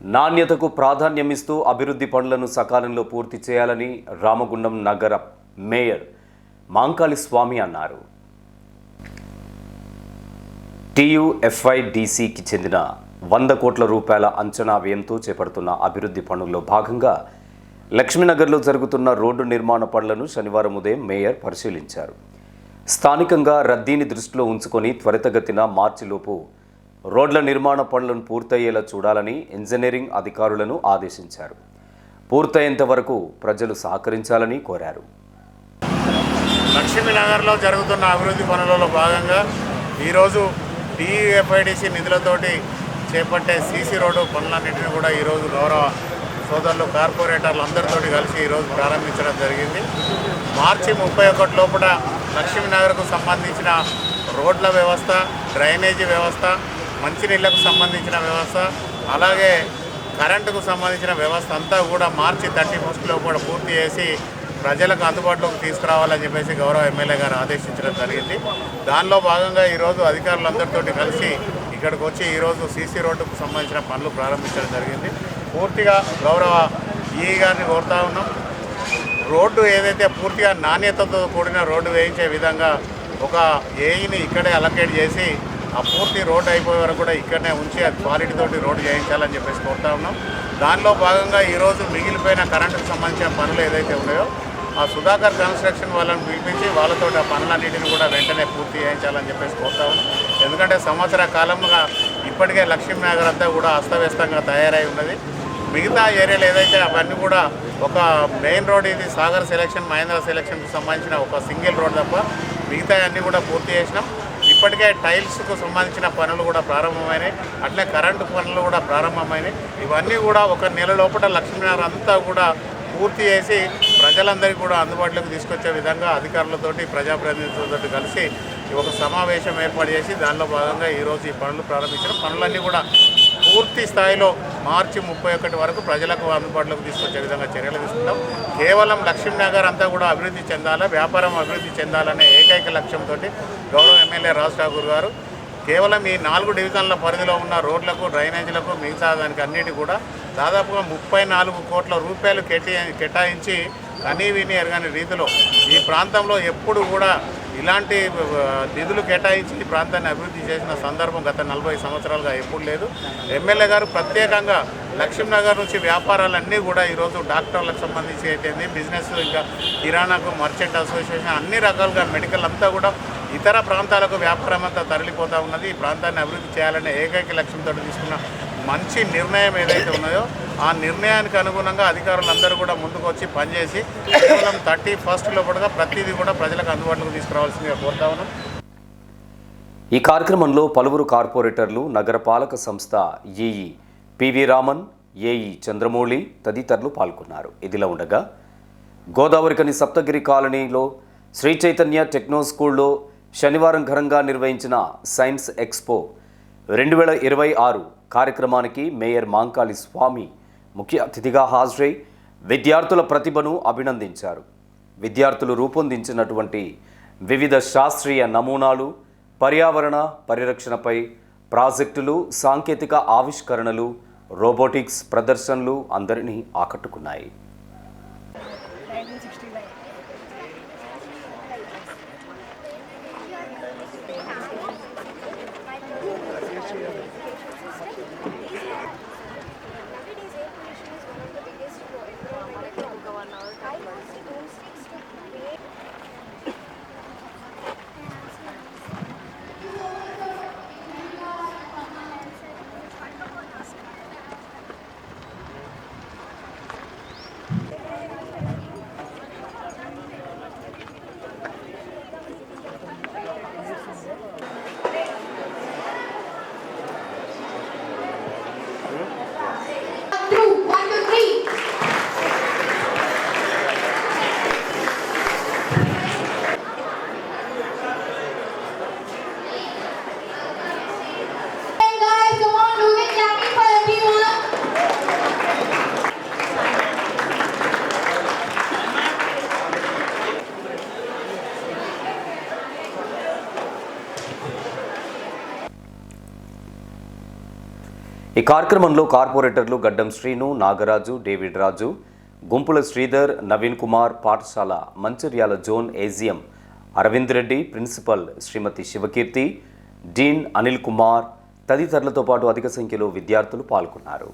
నాణ్యతకు ప్రాధాన్యమిస్తూ అభివృద్ధి పనులను సకాలంలో పూర్తి చేయాలని రామగుండం నగర మేయర్ మాంకాళి స్వామి అన్నారు. TUFIDCకి చెందిన 100 కోట్ల రూపాయల అంచనా వ్యయంతో చేపడుతున్న అభివృద్ధి పనుల్లో భాగంగా లక్ష్మీనగర్లో జరుగుతున్న రోడ్డు నిర్మాణ పనులను శనివారం ఉదయం మేయర్ పరిశీలించారు. స్థానికంగా రద్దీని దృష్టిలో ఉంచుకొని త్వరితగతిన మార్చిలోపు రోడ్ల నిర్మాణ పనులను పూర్తయ్యేలా చూడాలని ఇంజనీరింగ్ అధికారులను ఆదేశించారు. పూర్తయ్యేంత వరకు ప్రజలు సహకరించాలని కోరారు. లక్ష్మీనగర్లో జరుగుతున్న అభివృద్ధి పనులలో భాగంగా ఈరోజు TUFIDC నిధులతోటి చేపట్టే సీసీ రోడ్డు పనులన్నింటినీ కూడా ఈరోజు గౌరవ సోదరులు కార్పొరేటర్లు అందరితోటి కలిసి ఈరోజు ప్రారంభించడం జరిగింది. మార్చి 31 లోపల లక్ష్మీనగర్కు సంబంధించిన రోడ్ల వ్యవస్థ, డ్రైనేజీ వ్యవస్థ, మంచినీళ్లకు సంబంధించిన వ్యవస్థ, అలాగే కరెంటుకు సంబంధించిన వ్యవస్థ అంతా కూడా మార్చి 31 లోపల పూర్తి చేసి ప్రజలకు అందుబాటులోకి తీసుకురావాలని చెప్పేసి గౌరవ ఎమ్మెల్యే గారు ఆదేశించడం జరిగింది. దానిలో భాగంగా ఈరోజు అధికారులందరితోటి కలిసి ఇక్కడికి వచ్చి ఈరోజు సీసీ రోడ్డుకు సంబంధించిన పనులు ప్రారంభించడం జరిగింది. పూర్తిగా గౌరవ ఈ గారిని కోరుతా ఉన్నాం, రోడ్డు ఏదైతే పూర్తిగా నాణ్యతతో కూడిన రోడ్డు వేయించే విధంగా ఒక ఏఈని ఇక్కడే అలొకేట్ చేసి ఆ పూర్తి రోడ్డు అయిపోయే వరకు కూడా ఇక్కడనే ఉంచి అది క్వాలిటీ తోటి రోడ్డు చేయించాలని చెప్పేసి కోరుతా ఉన్నాం. దానిలో భాగంగా ఈరోజు మిగిలిపోయిన కరెంటుకు సంబంధించిన పనులు ఏదైతే ఉన్నాయో ఆ సుధాకర్ కన్స్ట్రక్షన్ వాళ్ళని పిలిపించి వాళ్ళతో ఆ పనులన్నింటిని కూడా వెంటనే పూర్తి చేయించాలని చెప్పేసి కోరుతా ఉన్నాం. ఎందుకంటే సంవత్సర కాలంగా ఇప్పటికే లక్ష్మీనగర్ అంతా కూడా అస్తవ్యస్తంగా తయారై ఉన్నది. మిగతా ఏరియాలు ఏదైతే అవన్నీ కూడా ఒక మెయిన్ రోడ్, ఇది సాగర్ సెలక్షన్, మహేంద్ర సెలక్షన్కి సంబంధించిన ఒక సింగిల్ రోడ్ తప్ప మిగతా అన్నీ కూడా పూర్తి చేసినాం. ఇప్పటికే టైల్స్కు సంబంధించిన పనులు కూడా ప్రారంభమైనాయి, అట్లే కరెంటు పనులు కూడా ప్రారంభమైనాయి. ఇవన్నీ కూడా ఒక నెల లోపల లక్ష్మీనగర్ అంతా కూడా పూర్తి చేసి ప్రజలందరికీ కూడా అందుబాటులోకి తీసుకొచ్చే విధంగా అధికారులతోటి ప్రజాప్రతినిధులతో కలిసి ఒక సమావేశం ఏర్పాటు చేసి దానిలో భాగంగా ఈరోజు ఈ పనులు ప్రారంభించడం. పనులన్నీ కూడా పూర్తి స్థాయిలో మార్చి 31 వరకు ప్రజలకు అందుబాటులోకి తీసుకొచ్చే విధంగా చర్యలు తీసుకుంటాం. కేవలం లక్ష్మీనగర్ అంతా కూడా అభివృద్ధి చెందాలా, వ్యాపారం అభివృద్ధి చెందాలనే ఏకైక లక్ష్యంతో గౌరవ ఎమ్మెల్యే రాజ్ ఠాకూర్ గారు కేవలం ఈ 4 డివిజన్ల పరిధిలో ఉన్న రోడ్లకు, డ్రైనేజీలకు, మిగతా దానికి అన్నిటి కూడా దాదాపుగా 34 కోట్ల రూపాయలు కేటాయించి కనీవిని ఎరగని రీతిలో ఈ ప్రాంతంలో ఎప్పుడు కూడా ఇలాంటి నిధులు కేటాయించి ఈ ప్రాంతాన్ని అభివృద్ధి చేసిన సందర్భం గత 40 సంవత్సరాలుగా ఎప్పుడు లేదు. ఎమ్మెల్యే గారు ప్రత్యేకంగా లక్ష్మీనగర్ నుంచి వ్యాపారాలన్నీ కూడా ఈరోజు డాక్టర్లకు సంబంధించి అయితేంది, బిజినెస్, ఇంకా కిరాణాకు, మర్చెంట్ అసోసియేషన్, అన్ని రకాలుగా మెడికల్ అంతా కూడా ఇతర ప్రాంతాలకు వ్యాపారం అంతా తరలిపోతూ ఉన్నది. ఈ ప్రాంతాన్ని అభివృద్ధి చేయాలనే ఏకైక లక్ష్యంతో తీసుకున్న మంచి నిర్ణయం ఏదైతే ఉన్నాయో ఆ నిర్ణయానికి అనుగుణంగా అధికారులందరూ కూడా ముందుకు వచ్చి పనిచేసి కేవలం 31 లోపల ప్రతిదీ కూడా ప్రజలకు అందుబాటులోకి తీసుకురావాల్సిందిగా కోరుతా ఉన్నాం. ఈ కార్యక్రమంలో పలువురు కార్పొరేటర్లు, నగరపాలక సంస్థ EE PV Raman, AE Chandramouli తదితరులు పాల్గొన్నారు. ఇదిలా ఉండగా గోదావరికని సప్తగిరి కాలనీలో శ్రీ చైతన్య టెక్నో స్కూల్లో శనివారం ఘనంగా నిర్వహించిన సైన్స్ ఎక్స్పో 2026 కార్యక్రమానికి మేయర్ మాంకాళి స్వామి ముఖ్య అతిథిగా హాజరై విద్యార్థుల ప్రతిభను అభినందించారు. విద్యార్థులు రూపొందించినటువంటి వివిధ శాస్త్రీయ నమూనాలు, పర్యావరణ పరిరక్షణపై ప్రాజెక్టులు, సాంకేతిక ఆవిష్కరణలు, రోబోటిక్స్ ప్రదర్శనలు అందరినీ ఆకట్టుకున్నాయి. ఈ కార్యక్రమంలో కార్పొరేటర్లు గడ్డం శ్రీను, నాగరాజు, డేవిడ్ రాజు, గుంపుల శ్రీధర్, నవీన్ కుమార్, పాఠశాల Mancherial zone AGM Aravind Reddy, principal Srimati Sivakeerthi, dean Anil Kumar తదితరులతో పాటు అధిక సంఖ్యలో విద్యార్థులు పాల్గొన్నారు.